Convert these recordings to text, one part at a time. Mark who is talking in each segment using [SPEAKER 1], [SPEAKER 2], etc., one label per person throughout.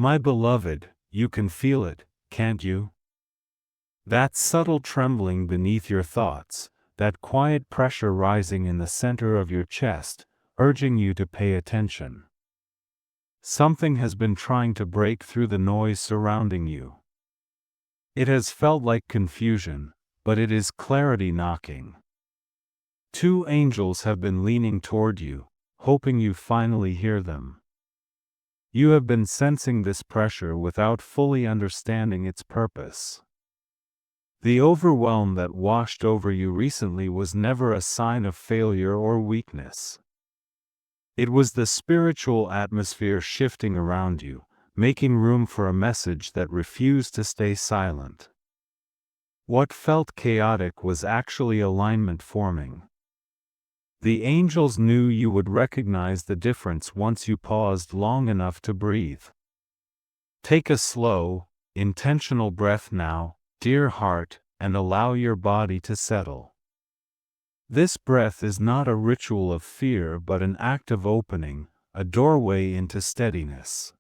[SPEAKER 1] My beloved, you can feel it, can't you? That subtle trembling beneath your thoughts, that quiet pressure rising in the center of your chest, urging you to pay attention. Something has been trying to break through the noise surrounding you. It has felt like confusion, but it is clarity knocking. Two angels have been leaning toward you, hoping you finally hear them. You have been sensing this pressure without fully understanding its purpose. The overwhelm that washed over you recently was never a sign of failure or weakness. It was the spiritual atmosphere shifting around you, making room for a message that refused to stay silent. What felt chaotic was actually alignment forming. The angels knew you would recognize the difference once you paused long enough to breathe. Take a slow, intentional breath now, dear heart, and allow your body to settle. This breath is not a ritual of fear but an act of opening, a doorway into steadiness.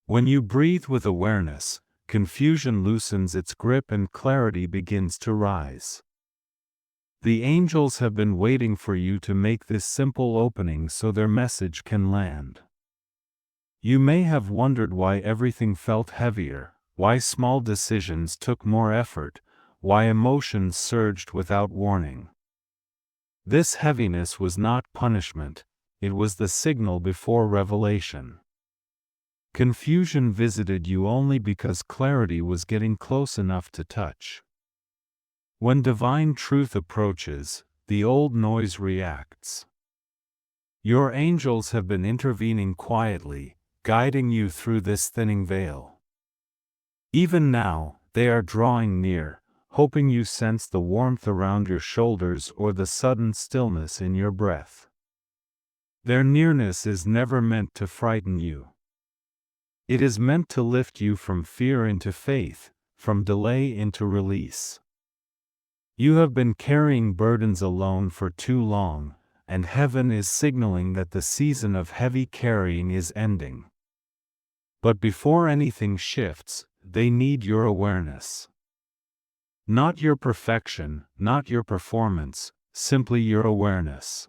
[SPEAKER 1] When you breathe with awareness, confusion loosens its grip and clarity begins to rise. The angels have been waiting for you to make this simple opening so their message can land. You may have wondered why everything felt heavier, why small decisions took more effort, why emotions surged without warning. This heaviness was not punishment, it was the signal before revelation. Confusion visited you only because clarity was getting close enough to touch. When divine truth approaches, the old noise reacts. Your angels have been intervening quietly, guiding you through this thinning veil. Even now, they are drawing near, hoping you sense the warmth around your shoulders or the sudden stillness in your breath. Their nearness is never meant to frighten you. It is meant to lift you from fear into faith, from delay into release. You have been carrying burdens alone for too long, and heaven is signaling that the season of heavy carrying is ending. But before anything shifts, they need your awareness. Not your perfection, not your performance, simply your awareness.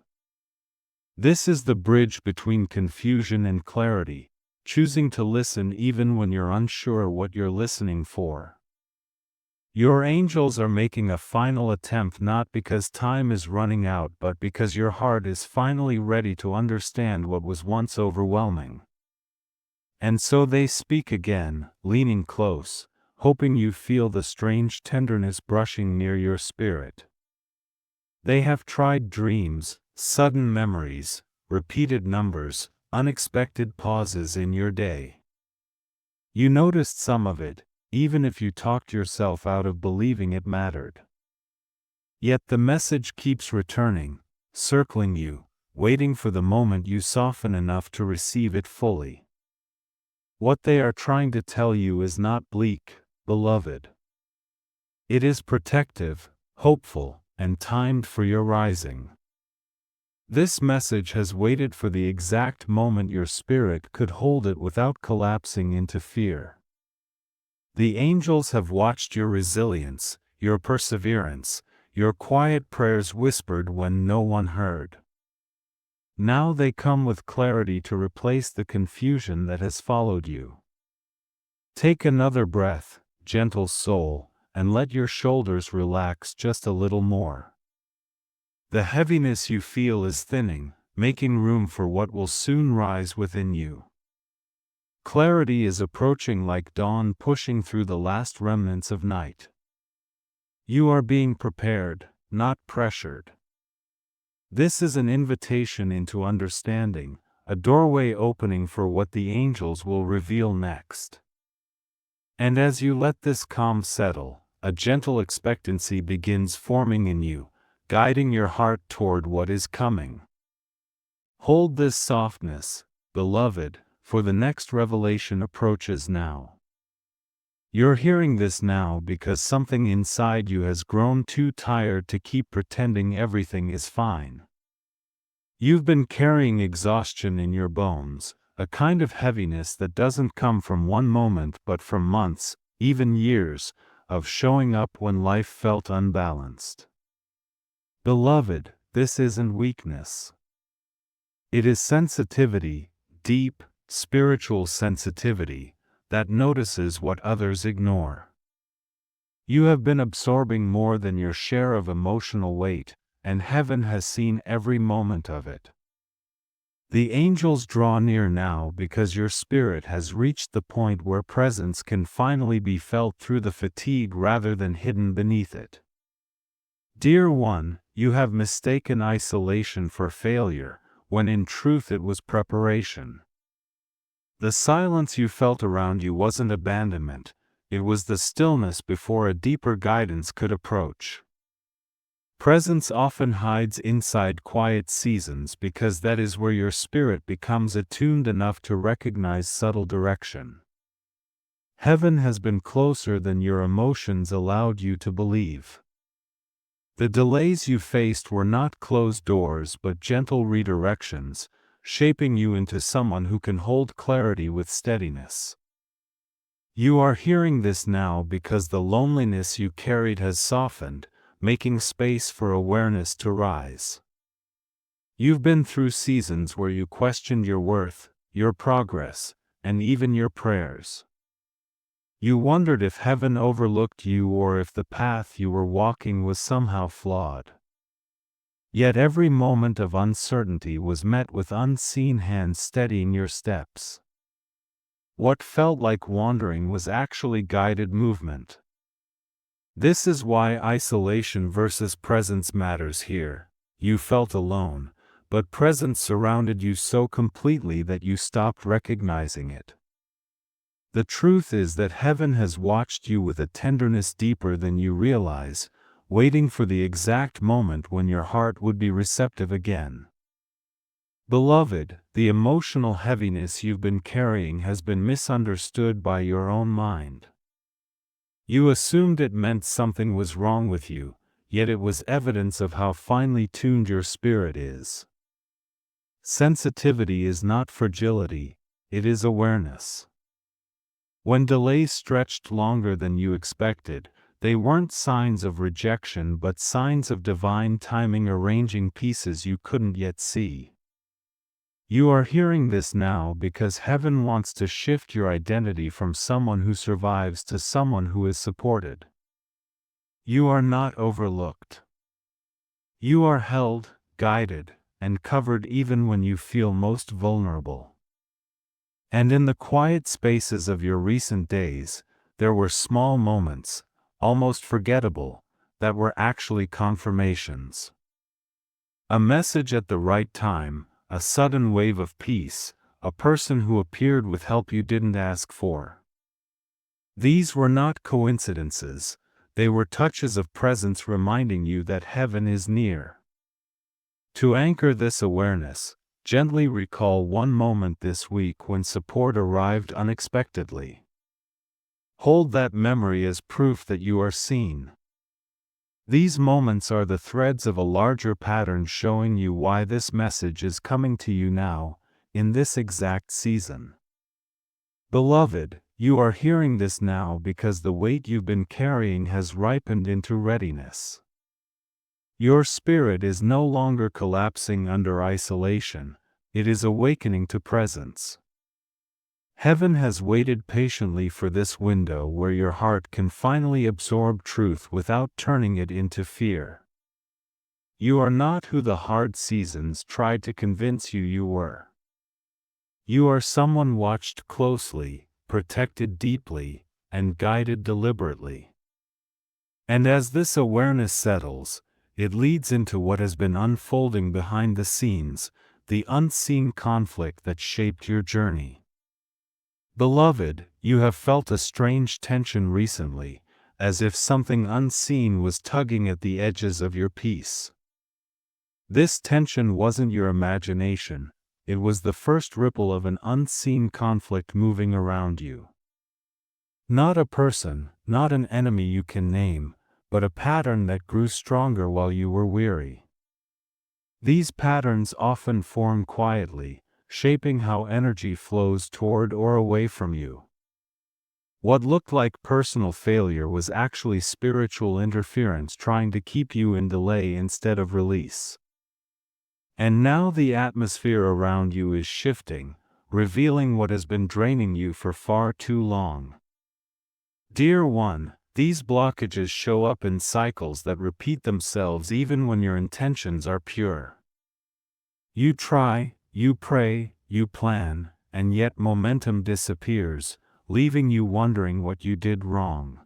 [SPEAKER 1] This is the bridge between confusion and clarity, choosing to listen even when you're unsure what you're listening for. Your angels are making a final attempt not because time is running out but because your heart is finally ready to understand what was once overwhelming. And so they speak again, leaning close, hoping you feel the strange tenderness brushing near your spirit. They have tried dreams, sudden memories, repeated numbers, unexpected pauses in your day. You noticed some of it, even if you talked yourself out of believing it mattered. Yet the message keeps returning, circling you, waiting for the moment you soften enough to receive it fully. What they are trying to tell you is not bleak, beloved. It is protective, hopeful, and timed for your rising. This message has waited for the exact moment your spirit could hold it without collapsing into fear. The angels have watched your resilience, your perseverance, your quiet prayers whispered when no one heard. Now they come with clarity to replace the confusion that has followed you. Take another breath, gentle soul, and let your shoulders relax just a little more. The heaviness you feel is thinning, making room for what will soon rise within you. Clarity is approaching like dawn pushing through the last remnants of night. You are being prepared, not pressured. This is an invitation into understanding, a doorway opening for what the angels will reveal next. And as you let this calm settle, a gentle expectancy begins forming in you, guiding your heart toward what is coming. Hold this softness, beloved, for the next revelation approaches now. You're hearing this now because something inside you has grown too tired to keep pretending everything is fine. You've been carrying exhaustion in your bones, a kind of heaviness that doesn't come from one moment but from months, even years, of showing up when life felt unbalanced. Beloved, this isn't weakness. It is sensitivity, deep, spiritual sensitivity, that notices what others ignore. You have been absorbing more than your share of emotional weight, and heaven has seen every moment of it. The angels draw near now because your spirit has reached the point where presence can finally be felt through the fatigue rather than hidden beneath it. Dear one, you have mistaken isolation for failure, when in truth it was preparation. The silence you felt around you wasn't abandonment, it was the stillness before a deeper guidance could approach. Presence often hides inside quiet seasons because that is where your spirit becomes attuned enough to recognize subtle direction. Heaven has been closer than your emotions allowed you to believe. The delays you faced were not closed doors but gentle redirections, shaping you into someone who can hold clarity with steadiness. You are hearing this now because the loneliness you carried has softened, making space for awareness to rise. You've been through seasons where you questioned your worth, your progress, and even your prayers. You wondered if heaven overlooked you or if the path you were walking was somehow flawed. Yet every moment of uncertainty was met with unseen hands steadying your steps. What felt like wandering was actually guided movement. This is why isolation versus presence matters here. You felt alone, but presence surrounded you so completely that you stopped recognizing it. The truth is that heaven has watched you with a tenderness deeper than you realize, waiting for the exact moment when your heart would be receptive again. Beloved, the emotional heaviness you've been carrying has been misunderstood by your own mind. You assumed it meant something was wrong with you, yet it was evidence of how finely tuned your spirit is. Sensitivity is not fragility, it is awareness. When delays stretched longer than you expected, they weren't signs of rejection but signs of divine timing arranging pieces you couldn't yet see. You are hearing this now because heaven wants to shift your identity from someone who survives to someone who is supported. You are not overlooked. You are held, guided, and covered even when you feel most vulnerable. And in the quiet spaces of your recent days, there were small moments, almost forgettable, that were actually confirmations. A message at the right time, a sudden wave of peace, a person who appeared with help you didn't ask for. These were not coincidences, they were touches of presence reminding you that heaven is near. To anchor this awareness, gently recall one moment this week when support arrived unexpectedly. Hold that memory as proof that you are seen. These moments are the threads of a larger pattern showing you why this message is coming to you now, in this exact season. Beloved, you are hearing this now because the weight you've been carrying has ripened into readiness. Your spirit is no longer collapsing under isolation, it is awakening to presence. Heaven has waited patiently for this window where your heart can finally absorb truth without turning it into fear. You are not who the hard seasons tried to convince you you were. You are someone watched closely, protected deeply, and guided deliberately. And as this awareness settles, it leads into what has been unfolding behind the scenes, the unseen conflict that shaped your journey. Beloved, you have felt a strange tension recently, as if something unseen was tugging at the edges of your peace. This tension wasn't your imagination, it was the first ripple of an unseen conflict moving around you. Not a person, not an enemy you can name, but a pattern that grew stronger while you were weary. These patterns often form quietly, shaping how energy flows toward or away from you. What looked like personal failure was actually spiritual interference trying to keep you in delay instead of release. And now the atmosphere around you is shifting, revealing what has been draining you for far too long. Dear one, these blockages show up in cycles that repeat themselves even when your intentions are pure. You try, you pray, you plan, and yet momentum disappears, leaving you wondering what you did wrong.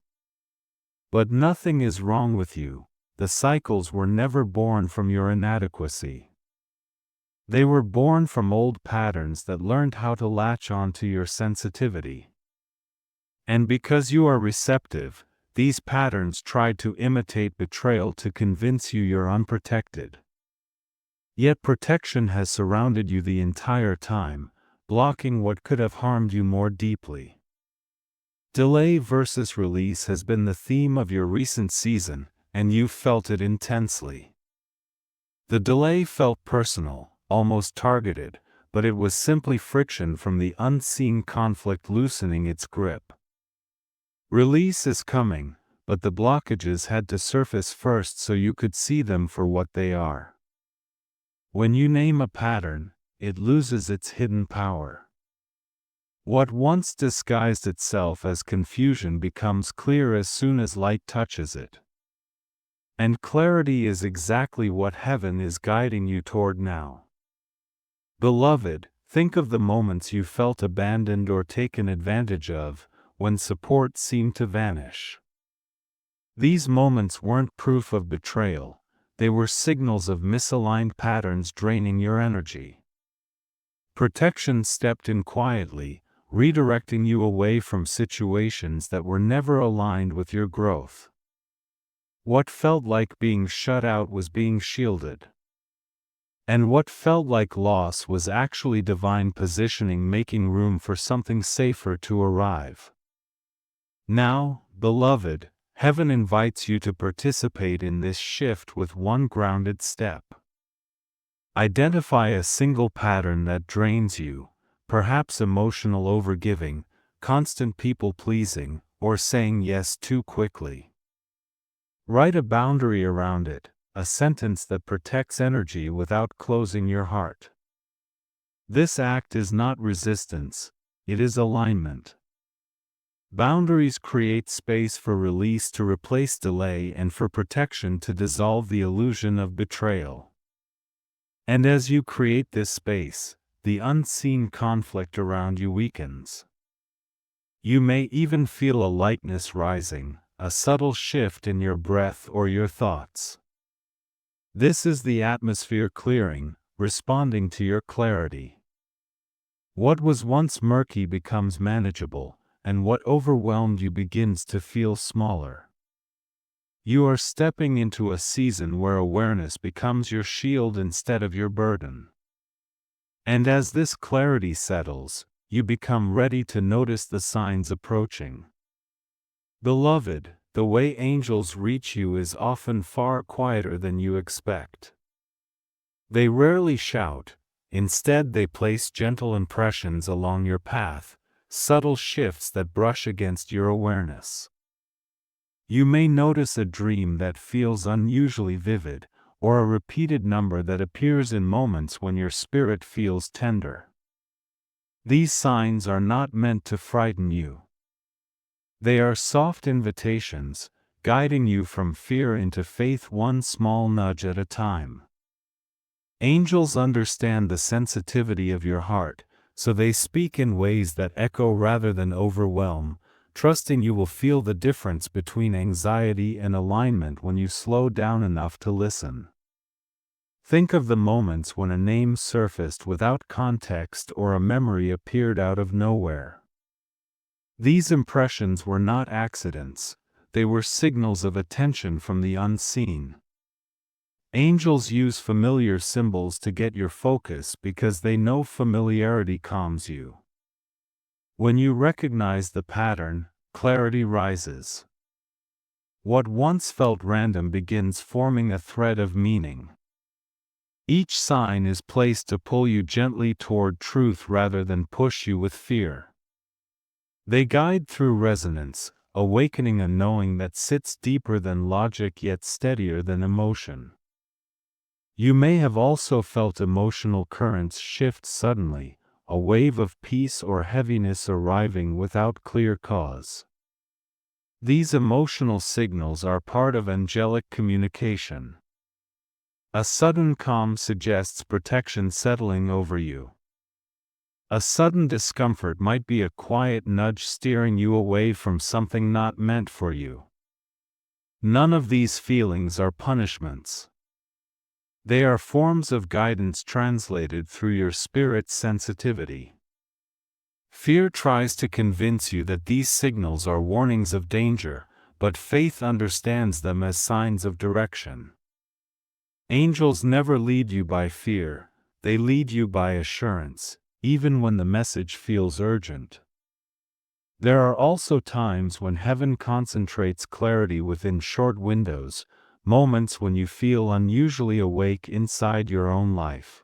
[SPEAKER 1] But nothing is wrong with you. The cycles were never born from your inadequacy. They were born from old patterns that learned how to latch onto your sensitivity. And because you are receptive, these patterns tried to imitate betrayal to convince you you're unprotected. Yet protection has surrounded you the entire time, blocking what could have harmed you more deeply. Delay versus release has been the theme of your recent season, and you've felt it intensely. The delay felt personal, almost targeted, but it was simply friction from the unseen conflict loosening its grip. Release is coming, but the blockages had to surface first so you could see them for what they are. When you name a pattern, it loses its hidden power. What once disguised itself as confusion becomes clear as soon as light touches it. And clarity is exactly what heaven is guiding you toward now. Beloved, think of the moments you felt abandoned or taken advantage of, when support seemed to vanish. These moments weren't proof of betrayal, they were signals of misaligned patterns draining your energy. Protection stepped in quietly, redirecting you away from situations that were never aligned with your growth. What felt like being shut out was being shielded. And what felt like loss was actually divine positioning, making room for something safer to arrive. Now, beloved, heaven invites you to participate in this shift with one grounded step. Identify a single pattern that drains you, perhaps emotional overgiving, constant people-pleasing, or saying yes too quickly. Write a boundary around it, a sentence that protects energy without closing your heart. This act is not resistance, it is alignment. Boundaries create space for release to replace delay and for protection to dissolve the illusion of betrayal. And as you create this space, the unseen conflict around you weakens. You may even feel a lightness rising, a subtle shift in your breath or your thoughts. This is the atmosphere clearing, responding to your clarity. What was once murky becomes manageable, and what overwhelmed you begins to feel smaller. You are stepping into a season where awareness becomes your shield instead of your burden. And as this clarity settles, you become ready to notice the signs approaching. Beloved, the way angels reach you is often far quieter than you expect. They rarely shout, instead they place gentle impressions along your path, subtle shifts that brush against your awareness. You may notice a dream that feels unusually vivid, or a repeated number that appears in moments when your spirit feels tender. These signs are not meant to frighten you. They are soft invitations, guiding you from fear into faith one small nudge at a time. Angels understand the sensitivity of your heart, so they speak in ways that echo rather than overwhelm, trusting you will feel the difference between anxiety and alignment when you slow down enough to listen. Think of the moments when a name surfaced without context or a memory appeared out of nowhere. These impressions were not accidents, they were signals of attention from the unseen. Angels use familiar symbols to get your focus because they know familiarity calms you. When you recognize the pattern, clarity rises. What once felt random begins forming a thread of meaning. Each sign is placed to pull you gently toward truth rather than push you with fear. They guide through resonance, awakening a knowing that sits deeper than logic yet steadier than emotion. You may have also felt emotional currents shift suddenly, a wave of peace or heaviness arriving without clear cause. These emotional signals are part of angelic communication. A sudden calm suggests protection settling over you. A sudden discomfort might be a quiet nudge steering you away from something not meant for you. None of these feelings are punishments. They are forms of guidance translated through your spirit's sensitivity. Fear tries to convince you that these signals are warnings of danger, but faith understands them as signs of direction. Angels never lead you by fear, they lead you by assurance, even when the message feels urgent. There are also times when heaven concentrates clarity within short windows, moments when you feel unusually awake inside your own life.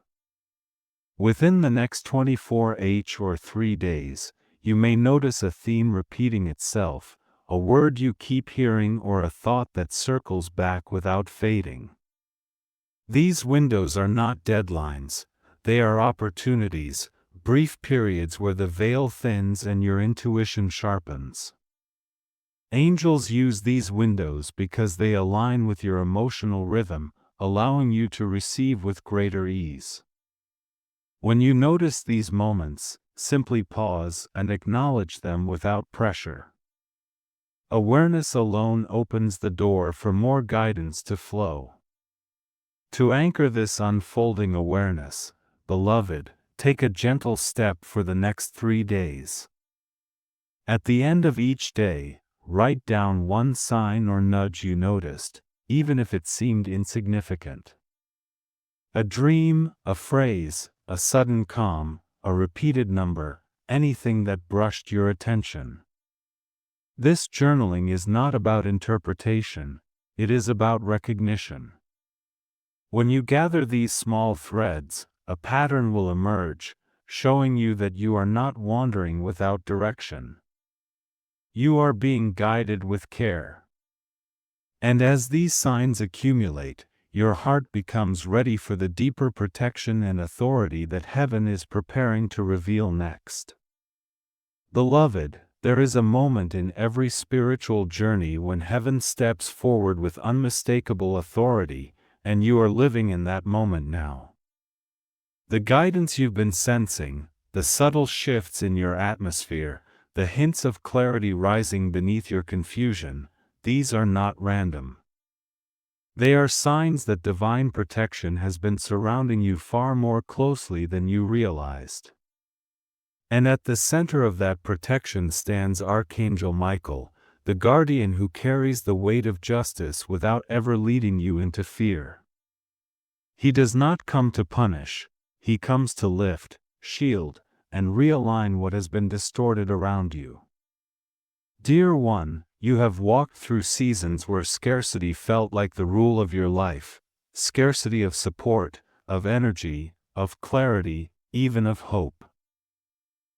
[SPEAKER 1] Within the next 24h or 3 days, you may notice a theme repeating itself, a word you keep hearing or a thought that circles back without fading. These windows are not deadlines, they are opportunities, brief periods where the veil thins and your intuition sharpens. Angels use these windows because they align with your emotional rhythm, allowing you to receive with greater ease. When you notice these moments, simply pause and acknowledge them without pressure. Awareness alone opens the door for more guidance to flow. To anchor this unfolding awareness, beloved, take a gentle step for the next 3 days. At the end of each day, write down one sign or nudge you noticed, even if it seemed insignificant. A dream, a phrase, a sudden calm, a repeated number, anything that brushed your attention. This journaling is not about interpretation, it is about recognition. When you gather these small threads, a pattern will emerge, showing you that you are not wandering without direction. You are being guided with care. And as these signs accumulate, your heart becomes ready for the deeper protection and authority that heaven is preparing to reveal next. Beloved, there is a moment in every spiritual journey when heaven steps forward with unmistakable authority, and you are living in that moment now. The guidance you've been sensing, the subtle shifts in your atmosphere, the hints of clarity rising beneath your confusion, these are not random. They are signs that divine protection has been surrounding you far more closely than you realized. And at the center of that protection stands Archangel Michael, the guardian who carries the weight of justice without ever leading you into fear. He does not come to punish, he comes to lift, shield, and realign what has been distorted around you. Dear one, you have walked through seasons where scarcity felt like the rule of your life, scarcity of support, of energy, of clarity, even of hope.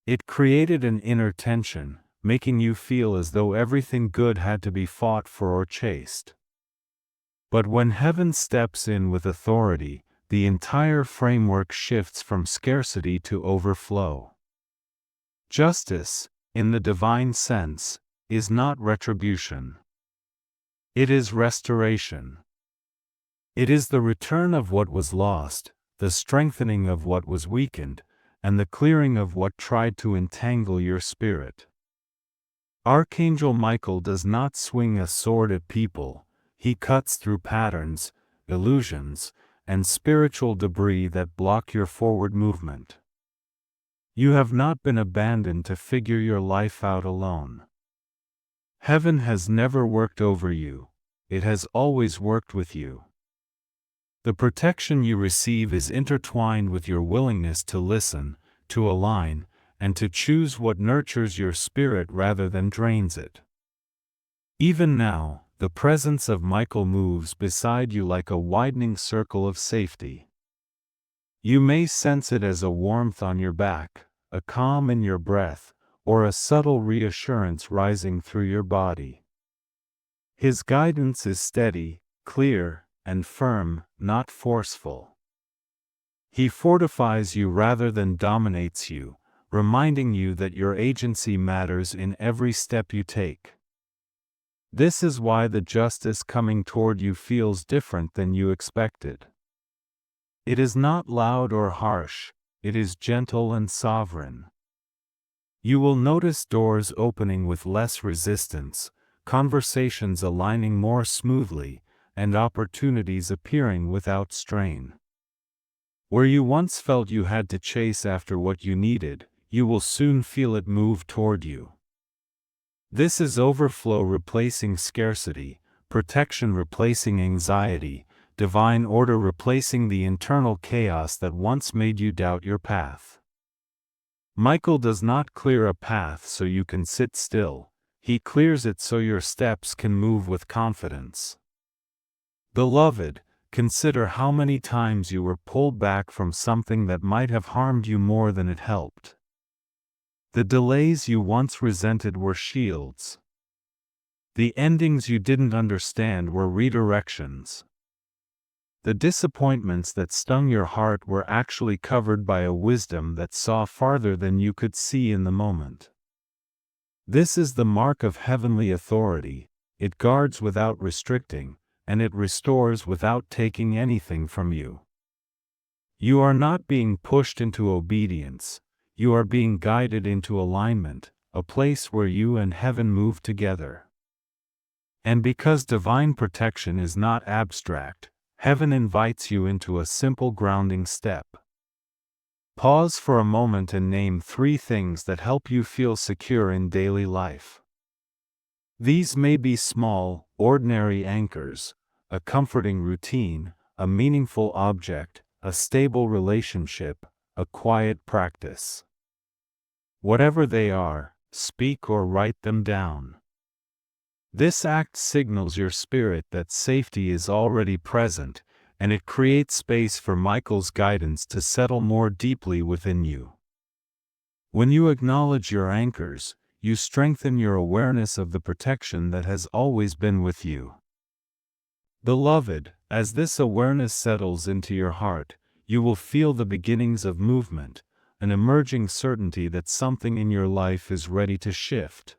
[SPEAKER 1] It created an inner tension, making you feel as though everything good had to be fought for or chased. But when heaven steps in with authority, the entire framework shifts from scarcity to overflow. Justice, in the divine sense, is not retribution. It is restoration. It is the return of what was lost, the strengthening of what was weakened, and the clearing of what tried to entangle your spirit. Archangel Michael does not swing a sword at people, he cuts through patterns, illusions, and spiritual debris that block your forward movement. You have not been abandoned to figure your life out alone. Heaven has never worked over you, it has always worked with you. The protection you receive is intertwined with your willingness to listen, to align, and to choose what nurtures your spirit rather than drains it. Even now, the presence of Michael moves beside you like a widening circle of safety. You may sense it as a warmth on your back, a calm in your breath, or a subtle reassurance rising through your body. His guidance is steady, clear, and firm, not forceful. He fortifies you rather than dominates you, reminding you that your agency matters in every step you take. This is why the justice coming toward you feels different than you expected. It is not loud or harsh, it is gentle and sovereign. You will notice doors opening with less resistance, conversations aligning more smoothly, and opportunities appearing without strain. Where you once felt you had to chase after what you needed, you will soon feel it move toward you. This is overflow replacing scarcity, protection replacing anxiety, divine order replacing the internal chaos that once made you doubt your path. Michael does not clear a path so you can sit still, he clears it so your steps can move with confidence. Beloved, consider how many times you were pulled back from something that might have harmed you more than it helped. The delays you once resented were shields. The endings you didn't understand were redirections. The disappointments that stung your heart were actually covered by a wisdom that saw farther than you could see in the moment. This is the mark of heavenly authority. It guards without restricting, and it restores without taking anything from you. You are not being pushed into obedience, you are being guided into alignment, a place where you and heaven move together. And because divine protection is not abstract, heaven invites you into a simple grounding step. Pause for a moment and name 3 things that help you feel secure in daily life. These may be small, ordinary anchors, a comforting routine, a meaningful object, a stable relationship, a quiet practice. Whatever they are, speak or write them down. This act signals your spirit that safety is already present, and it creates space for Michael's guidance to settle more deeply within you. When you acknowledge your anchors, you strengthen your awareness of the protection that has always been with you. Beloved, as this awareness settles into your heart, you will feel the beginnings of movement, an emerging certainty that something in your life is ready to shift.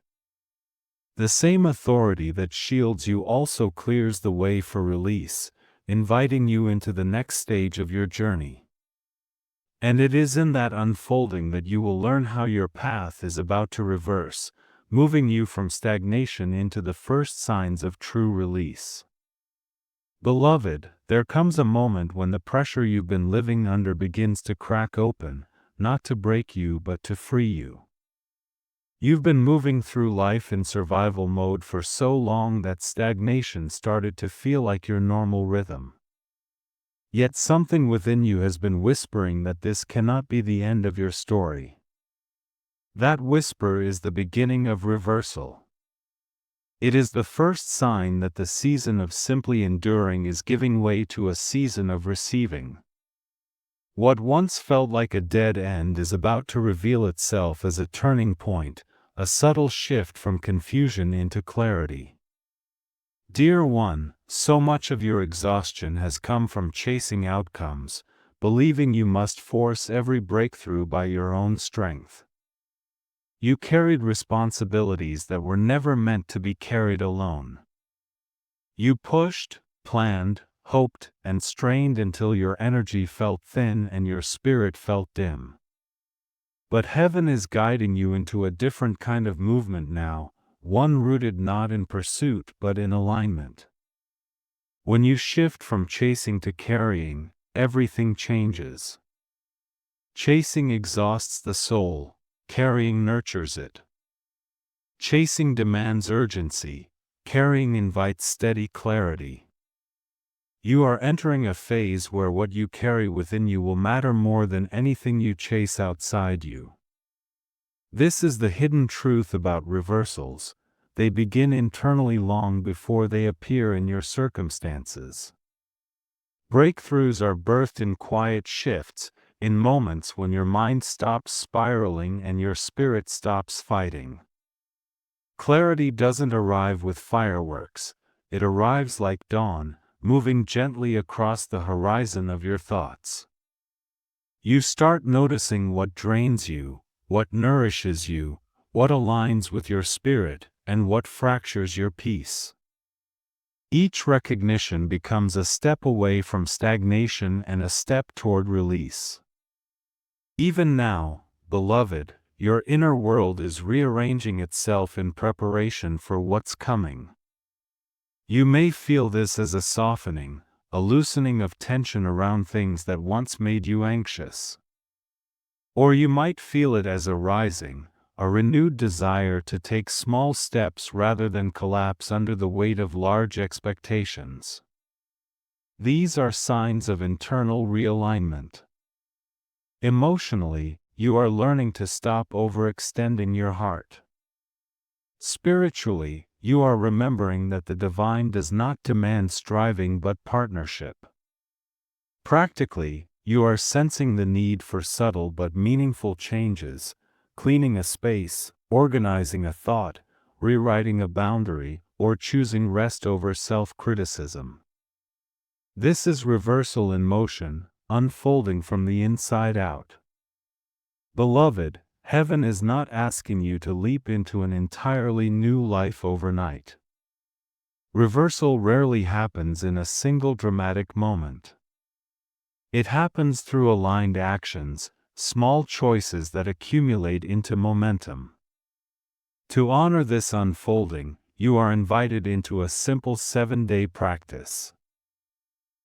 [SPEAKER 1] The same authority that shields you also clears the way for release, inviting you into the next stage of your journey. And it is in that unfolding that you will learn how your path is about to reverse, moving you from stagnation into the first signs of true release. Beloved, there comes a moment when the pressure you've been living under begins to crack open, not to break you but to free you. You've been moving through life in survival mode for so long that stagnation started to feel like your normal rhythm. Yet something within you has been whispering that this cannot be the end of your story. That whisper is the beginning of reversal. It is the first sign that the season of simply enduring is giving way to a season of receiving. What once felt like a dead end is about to reveal itself as a turning point, a subtle shift from confusion into clarity. Dear one, so much of your exhaustion has come from chasing outcomes, believing you must force every breakthrough by your own strength. You carried responsibilities that were never meant to be carried alone. You pushed, planned, hoped, and strained until your energy felt thin and your spirit felt dim. But heaven is guiding you into a different kind of movement now, one rooted not in pursuit but in alignment. When you shift from chasing to carrying, everything changes. Chasing exhausts the soul, carrying nurtures it. Chasing demands urgency, carrying invites steady clarity. You are entering a phase where what you carry within you will matter more than anything you chase outside you. This is the hidden truth about reversals. They begin internally long before they appear in your circumstances. Breakthroughs are birthed in quiet shifts, in moments when your mind stops spiraling and your spirit stops fighting. Clarity doesn't arrive with fireworks, it arrives like dawn, moving gently across the horizon of your thoughts. You start noticing what drains you, what nourishes you, what aligns with your spirit, and what fractures your peace. Each recognition becomes a step away from stagnation and a step toward release. Even now, beloved, your inner world is rearranging itself in preparation for what's coming. You may feel this as a softening, a loosening of tension around things that once made you anxious. Or you might feel it as a rising, a renewed desire to take small steps rather than collapse under the weight of large expectations. These are signs of internal realignment. Emotionally, you are learning to stop overextending your heart. Spiritually, you are remembering that the divine does not demand striving but partnership. Practically, you are sensing the need for subtle but meaningful changes, cleaning a space, organizing a thought, rewriting a boundary, or choosing rest over self-criticism. This is reversal in motion, unfolding from the inside out. Beloved, heaven is not asking you to leap into an entirely new life overnight. Reversal rarely happens in a single dramatic moment. It happens through aligned actions, small choices that accumulate into momentum. To honor this unfolding, you are invited into a simple 7-day practice.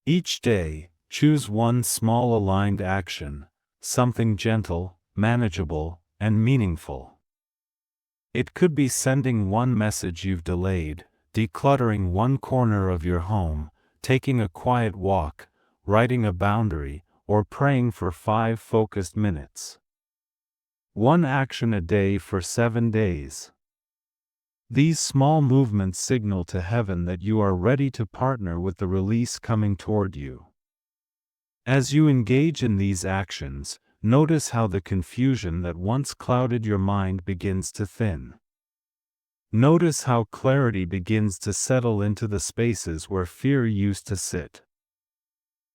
[SPEAKER 1] Each day, choose one small aligned action, something gentle, manageable, and meaningful. It could be sending one message you've delayed, decluttering one corner of your home, taking a quiet walk, writing a boundary, or praying for 5 focused minutes. One action a day for 7 days. These small movements signal to heaven that you are ready to partner with the release coming toward you. As you engage in these actions, notice how the confusion that once clouded your mind begins to thin. Notice how clarity begins to settle into the spaces where fear used to sit.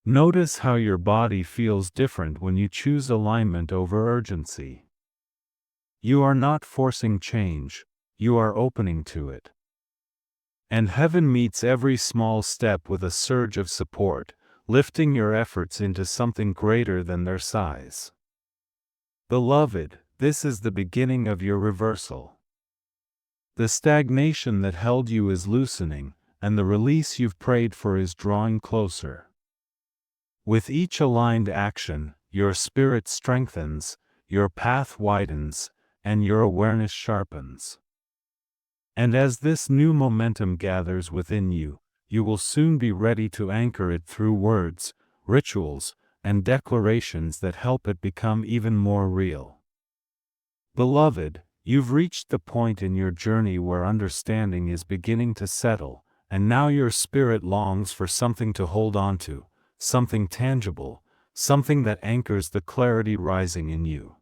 [SPEAKER 1] Notice how your body feels different when you choose alignment over urgency. You are not forcing change, you are opening to it. And heaven meets every small step with a surge of support, lifting your efforts into something greater than their size. Beloved, this is the beginning of your reversal. The stagnation that held you is loosening, and the release you've prayed for is drawing closer. With each aligned action, your spirit strengthens, your path widens, and your awareness sharpens. And as this new momentum gathers within you, you will soon be ready to anchor it through words, rituals, and declarations that help it become even more real. Beloved, you've reached the point in your journey where understanding is beginning to settle, and now your spirit longs for something to hold on to, something tangible, something that anchors the clarity rising in you.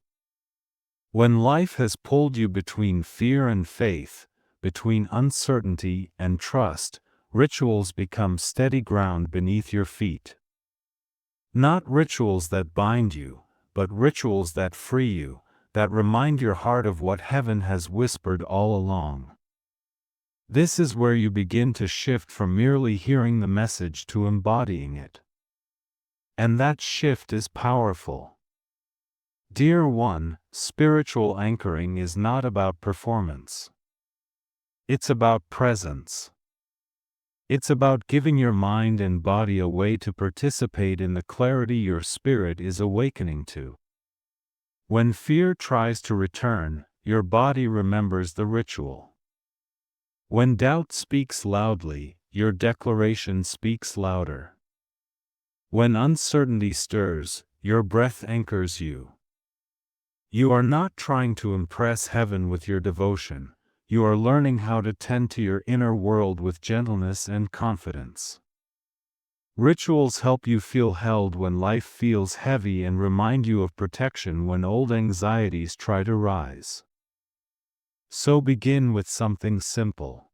[SPEAKER 1] When life has pulled you between fear and faith, between uncertainty and trust, rituals become steady ground beneath your feet. Not rituals that bind you, but rituals that free you, that remind your heart of what heaven has whispered all along. This is where you begin to shift from merely hearing the message to embodying it. And that shift is powerful. Dear one, spiritual anchoring is not about performance. It's about presence. It's about giving your mind and body a way to participate in the clarity your spirit is awakening to. When fear tries to return, your body remembers the ritual. When doubt speaks loudly, your declaration speaks louder. When uncertainty stirs, your breath anchors you. You are not trying to impress heaven with your devotion. You are learning how to tend to your inner world with gentleness and confidence. Rituals help you feel held when life feels heavy and remind you of protection when old anxieties try to rise. So begin with something simple.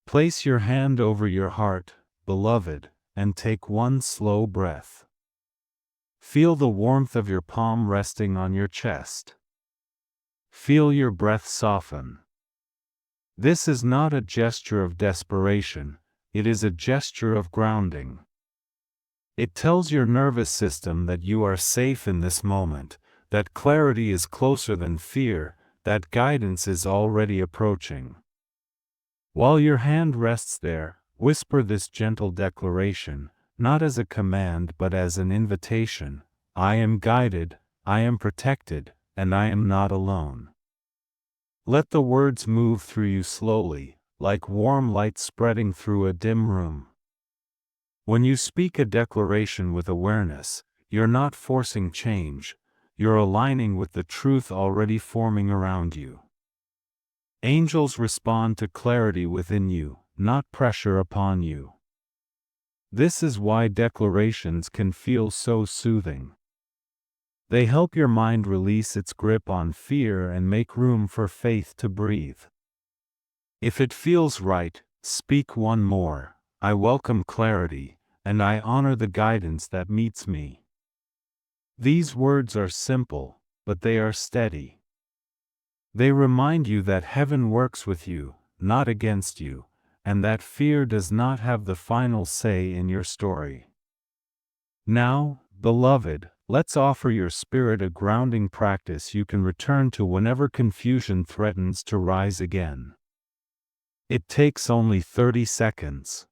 [SPEAKER 1] Place your hand over your heart, beloved, and take one slow breath. Feel the warmth of your palm resting on your chest. Feel your breath soften. This is not a gesture of desperation, it is a gesture of grounding. It tells your nervous system that you are safe in this moment, that clarity is closer than fear, that guidance is already approaching. While your hand rests there, whisper this gentle declaration, not as a command but as an invitation. I am guided, I am protected, and I am not alone. Let the words move through you slowly, like warm light spreading through a dim room. When you speak a declaration with awareness, you're not forcing change, you're aligning with the truth already forming around you. Angels respond to clarity within you, not pressure upon you. This is why declarations can feel so soothing. They help your mind release its grip on fear and make room for faith to breathe. If it feels right, speak one more. I welcome clarity, and I honor the guidance that meets me. These words are simple, but they are steady. They remind you that heaven works with you, not against you, and that fear does not have the final say in your story. Now, beloved, let's offer your spirit a grounding practice you can return to whenever confusion threatens to rise again. It takes only 30 seconds.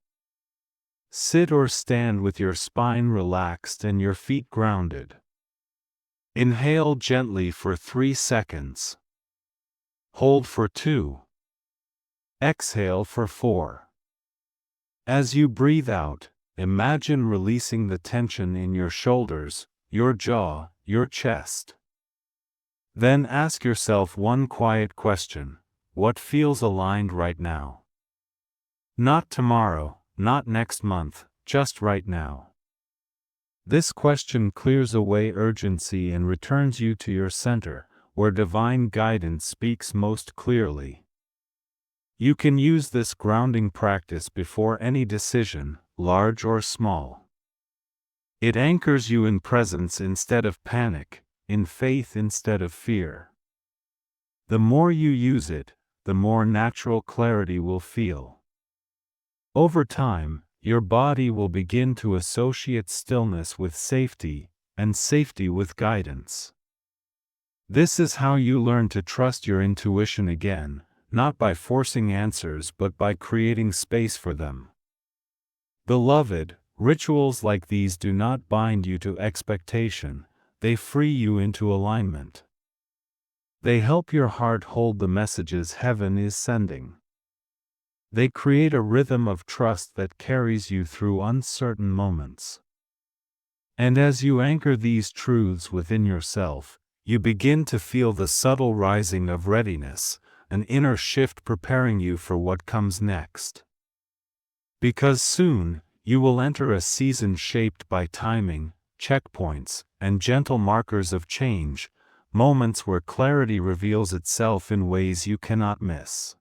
[SPEAKER 1] Sit or stand with your spine relaxed and your feet grounded. Inhale gently for 3 seconds. Hold for 2. Exhale for 4. As you breathe out, imagine releasing the tension in your shoulders, your jaw, your chest. Then ask yourself one quiet question: what feels aligned right now? Not tomorrow, not next month, just right now. This question clears away urgency and returns you to your center, where divine guidance speaks most clearly. You can use this grounding practice before any decision, large or small. It anchors you in presence instead of panic, in faith instead of fear. The more you use it, the more natural clarity will feel. Over time, your body will begin to associate stillness with safety, and safety with guidance. This is how you learn to trust your intuition again, not by forcing answers but by creating space for them. Beloved, rituals like these do not bind you to expectation, they free you into alignment. They help your heart hold the messages heaven is sending. They create a rhythm of trust that carries you through uncertain moments. And as you anchor these truths within yourself, you begin to feel the subtle rising of readiness, an inner shift preparing you for what comes next. Because soon, you will enter a season shaped by timing, checkpoints, and gentle markers of change, moments where clarity reveals itself in ways you cannot miss.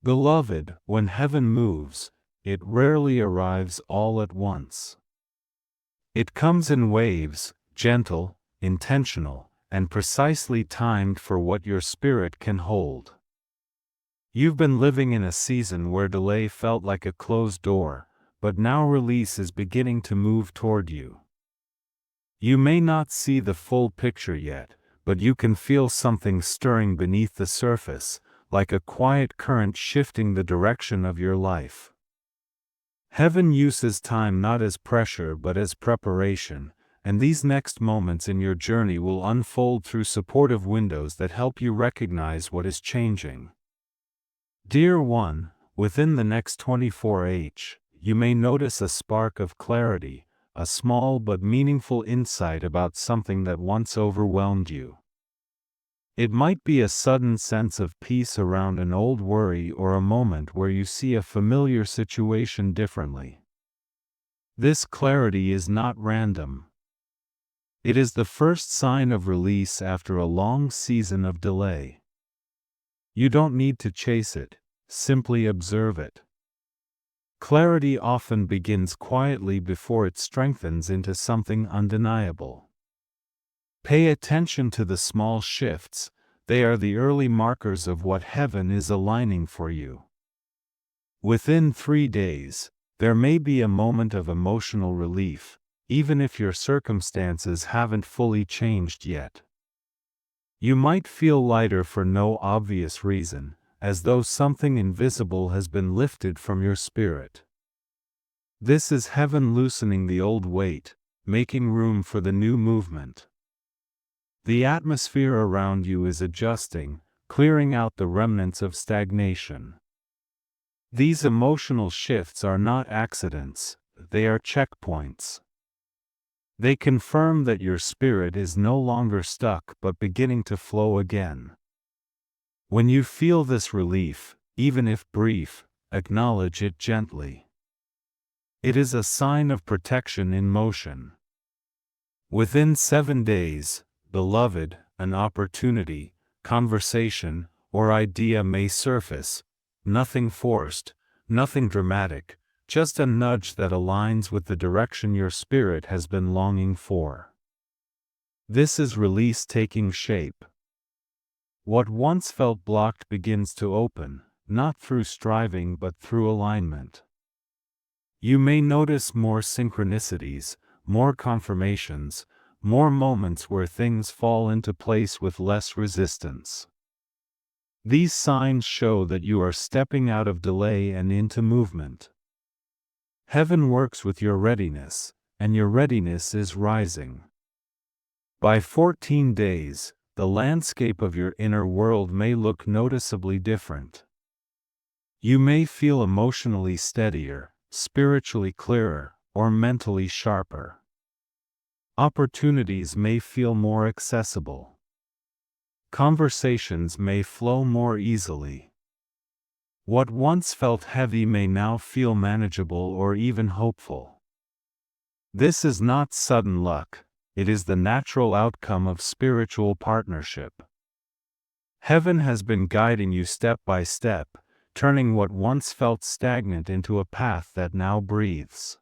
[SPEAKER 1] Beloved, when heaven moves, it rarely arrives all at once. It comes in waves, gentle, intentional, and precisely timed for what your spirit can hold. You've been living in a season where delay felt like a closed door, but now release is beginning to move toward you. You may not see the full picture yet, but you can feel something stirring beneath the surface, like a quiet current shifting the direction of your life. Heaven uses time not as pressure but as preparation, and these next moments in your journey will unfold through supportive windows that help you recognize what is changing. Dear one, within the next 24h, you may notice a spark of clarity, a small but meaningful insight about something that once overwhelmed you. It might be a sudden sense of peace around an old worry or a moment where you see a familiar situation differently. This clarity is not random. It is the first sign of release after a long season of delay. You don't need to chase it, simply observe it. Clarity often begins quietly before it strengthens into something undeniable. Pay attention to the small shifts, they are the early markers of what heaven is aligning for you. Within 3 days, there may be a moment of emotional relief, even if your circumstances haven't fully changed yet. You might feel lighter for no obvious reason, as though something invisible has been lifted from your spirit. This is heaven loosening the old weight, making room for the new movement. The atmosphere around you is adjusting, clearing out the remnants of stagnation. These emotional shifts are not accidents, they are checkpoints. They confirm that your spirit is no longer stuck but beginning to flow again. When you feel this relief, even if brief, acknowledge it gently. It is a sign of protection in motion. Within 7 days, beloved, an opportunity, conversation, or idea may surface, nothing forced, nothing dramatic, just a nudge that aligns with the direction your spirit has been longing for. This is release taking shape. What once felt blocked begins to open, not through striving but through alignment. You may notice more synchronicities, more confirmations, more moments where things fall into place with less resistance. These signs show that you are stepping out of delay and into movement. Heaven works with your readiness, and your readiness is rising. By 14 days, the landscape of your inner world may look noticeably different. You may feel emotionally steadier, spiritually clearer, or mentally sharper. Opportunities may feel more accessible. Conversations may flow more easily. What once felt heavy may now feel manageable or even hopeful. This is not sudden luck, it is the natural outcome of spiritual partnership. Heaven has been guiding you step by step, turning what once felt stagnant into a path that now breathes.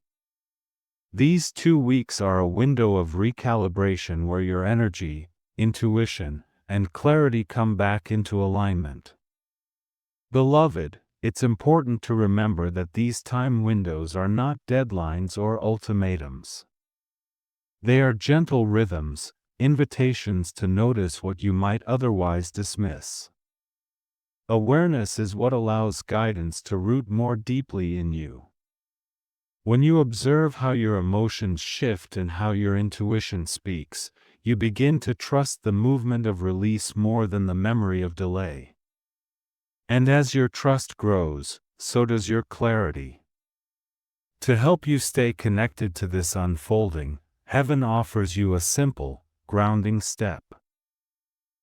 [SPEAKER 1] These 2 weeks are a window of recalibration where your energy, intuition, and clarity come back into alignment. Beloved, it's important to remember that these time windows are not deadlines or ultimatums. They are gentle rhythms, invitations to notice what you might otherwise dismiss. Awareness is what allows guidance to root more deeply in you. When you observe how your emotions shift and how your intuition speaks, you begin to trust the movement of release more than the memory of delay. And as your trust grows, so does your clarity. To help you stay connected to this unfolding, Heaven offers you a simple, grounding step.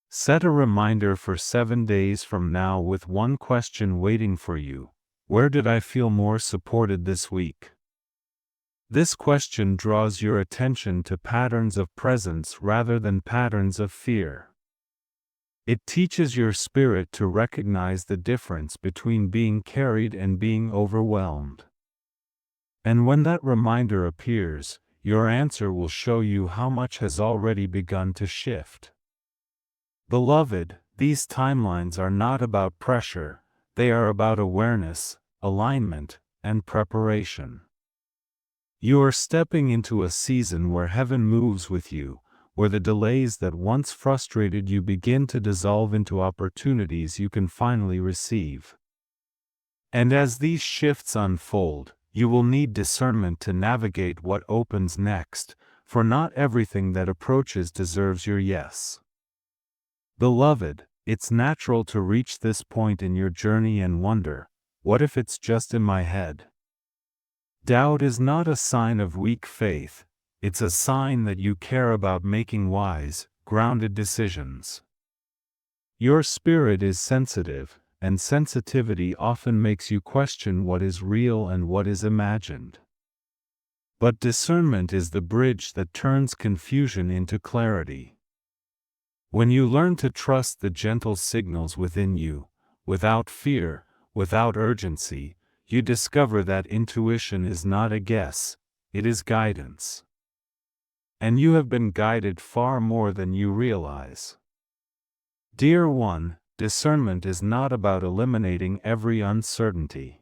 [SPEAKER 1] Set a reminder for 7 days from now with one question waiting for you: where did I feel more supported this week? This question draws your attention to patterns of presence rather than patterns of fear. It teaches your spirit to recognize the difference between being carried and being overwhelmed. And when that reminder appears, your answer will show you how much has already begun to shift. Beloved, these timelines are not about pressure, they are about awareness, alignment, and preparation. You are stepping into a season where heaven moves with you, where the delays that once frustrated you begin to dissolve into opportunities you can finally receive. And as these shifts unfold, you will need discernment to navigate what opens next, for not everything that approaches deserves your yes. Beloved, it's natural to reach this point in your journey and wonder, what if it's just in my head? Doubt is not a sign of weak faith, it's a sign that you care about making wise, grounded decisions. Your spirit is sensitive, and sensitivity often makes you question what is real and what is imagined. But discernment is the bridge that turns confusion into clarity. When you learn to trust the gentle signals within you, without fear, without urgency, you discover that intuition is not a guess, it is guidance. And you have been guided far more than you realize. Dear one, discernment is not about eliminating every uncertainty.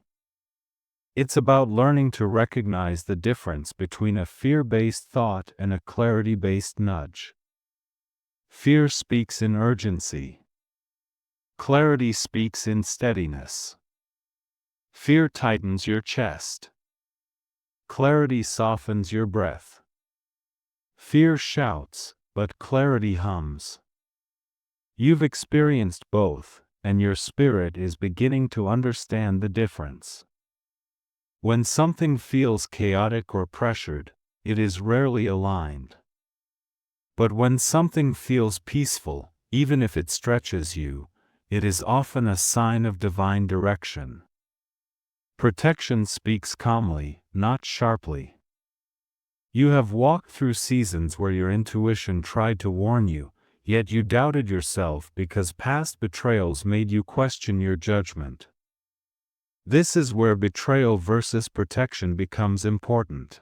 [SPEAKER 1] It's about learning to recognize the difference between a fear-based thought and a clarity-based nudge. Fear speaks in urgency. Clarity speaks in steadiness. Fear tightens your chest. Clarity softens your breath. Fear shouts, but clarity hums. You've experienced both, and your spirit is beginning to understand the difference. When something feels chaotic or pressured, it is rarely aligned. But when something feels peaceful, even if it stretches you, it is often a sign of divine direction. Protection speaks calmly, not sharply. You have walked through seasons where your intuition tried to warn you, yet you doubted yourself because past betrayals made you question your judgment. This is where betrayal versus protection becomes important.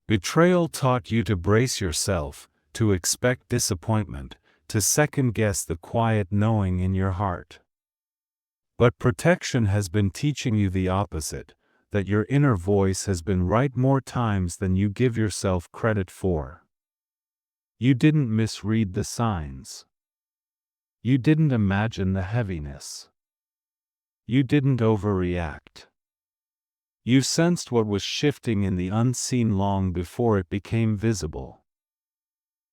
[SPEAKER 1] Betrayal taught you to brace yourself, to expect disappointment, to second-guess the quiet knowing in your heart. But protection has been teaching you the opposite, that your inner voice has been right more times than you give yourself credit for. You didn't misread the signs. You didn't imagine the heaviness. You didn't overreact. You sensed what was shifting in the unseen long before it became visible.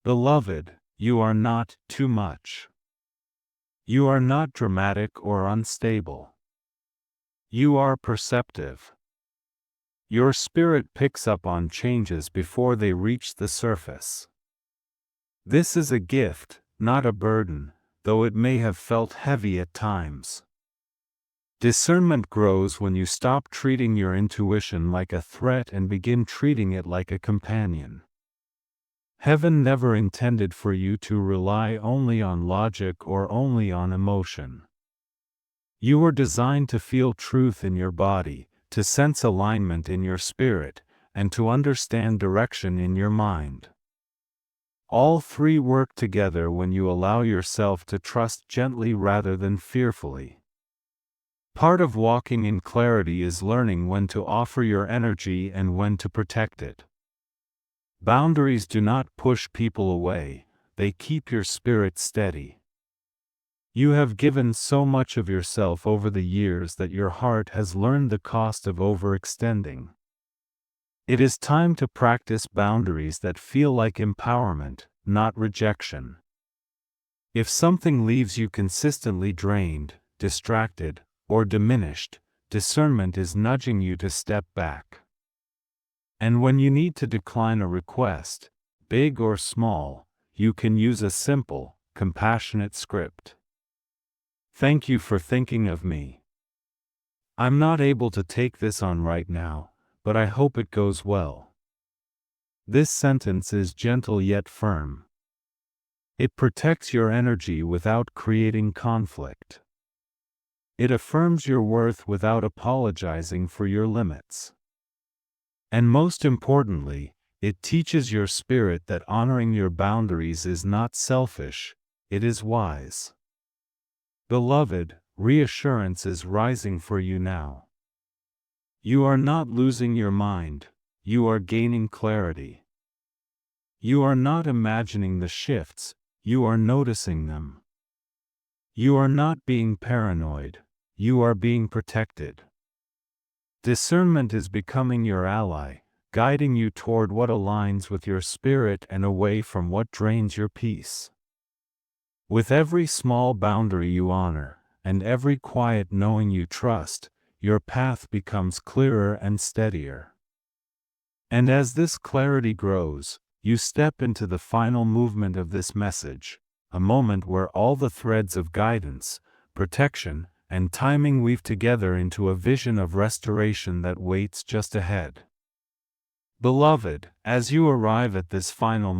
[SPEAKER 1] Beloved, you are not too much. You are not dramatic or unstable. You are perceptive. Your spirit picks up on changes before they reach the surface. This is a gift, not a burden, though it may have felt heavy at times. Discernment grows when you stop treating your intuition like a threat and begin treating it like a companion. Heaven never intended for you to rely only on logic or only on emotion. You were designed to feel truth in your body, to sense alignment in your spirit, and to understand direction in your mind. All three work together when you allow yourself to trust gently rather than fearfully. Part of walking in clarity is learning when to offer your energy and when to protect it. Boundaries do not push people away, they keep your spirit steady. You have given so much of yourself over the years that your heart has learned the cost of overextending. It is time to practice boundaries that feel like empowerment, not rejection. If something leaves you consistently drained, distracted, or diminished, discernment is nudging you to step back. And when you need to decline a request, big or small, you can use a simple, compassionate script. Thank you for thinking of me. I'm not able to take this on right now, but I hope it goes well. This sentence is gentle yet firm. It protects your energy without creating conflict. It affirms your worth without apologizing for your limits. And most importantly, it teaches your spirit that honoring your boundaries is not selfish, it is wise. Beloved, reassurance is rising for you now. You are not losing your mind, you are gaining clarity. You are not imagining the shifts, you are noticing them. You are not being paranoid, you are being protected. Discernment is becoming your ally, guiding you toward what aligns with your spirit and away from what drains your peace. With every small boundary you honor, and every quiet knowing you trust, your path becomes clearer and steadier. And as this clarity grows, you step into the final movement of this message, a moment where all the threads of guidance, protection, and timing weave together into a vision of restoration that waits just ahead. Beloved, as you arrive at this final